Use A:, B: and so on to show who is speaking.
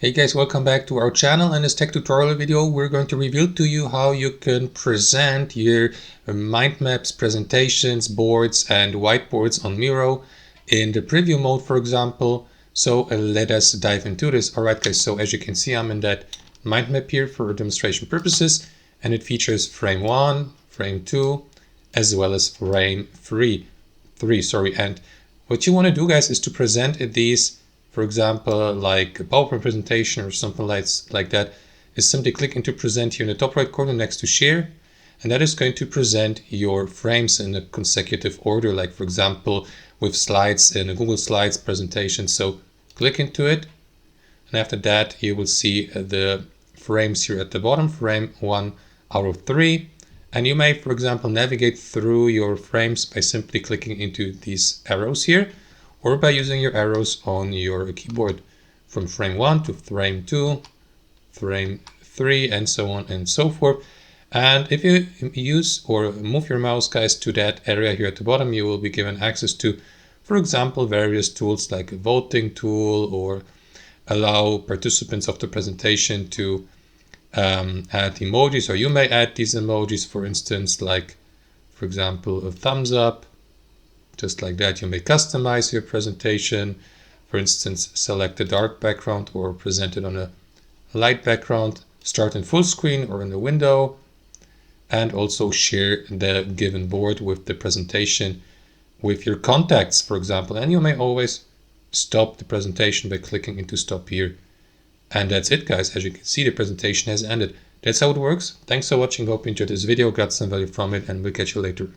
A: Hey guys, welcome back to our channel. In this tech tutorial video, we're going to reveal to you how you can present your mind maps, presentations, boards, and whiteboards on Miro in the preview mode, for example. So let us dive into this. All right, guys, so as you can see, I'm in that mind map here for demonstration purposes, and it features frame 1, frame 2, as well as frame 3. And what you want to do, guys, is to present these, for example, like a PowerPoint presentation or something like that, is simply click into present here in the top right corner next to share. And that is going to present your frames in a consecutive order, like for example, with slides in a Google Slides presentation. So click into it. And after that, you will see the frames here at the bottom, frame 1 out of 3. And you may, for example, navigate through your frames by simply clicking into these arrows here, or by using your arrows on your keyboard from frame 1 to frame 2, frame 3, and so on and so forth. And if you use or move your mouse, guys, to that area here at the bottom, you will be given access to, for example, various tools like a voting tool, or allow participants of the presentation to add emojis, or you may add these emojis, for instance, like, for example, a thumbs up. Just like that, you may customize your presentation. For instance, select a dark background or present it on a light background, start in full screen or in the window, and also share the given board with the presentation with your contacts, for example. And you may always stop the presentation by clicking into stop here. And that's it, guys. As you can see, the presentation has ended. That's how it works. Thanks for watching. Hope you enjoyed this video, got some value from it, and we'll catch you later.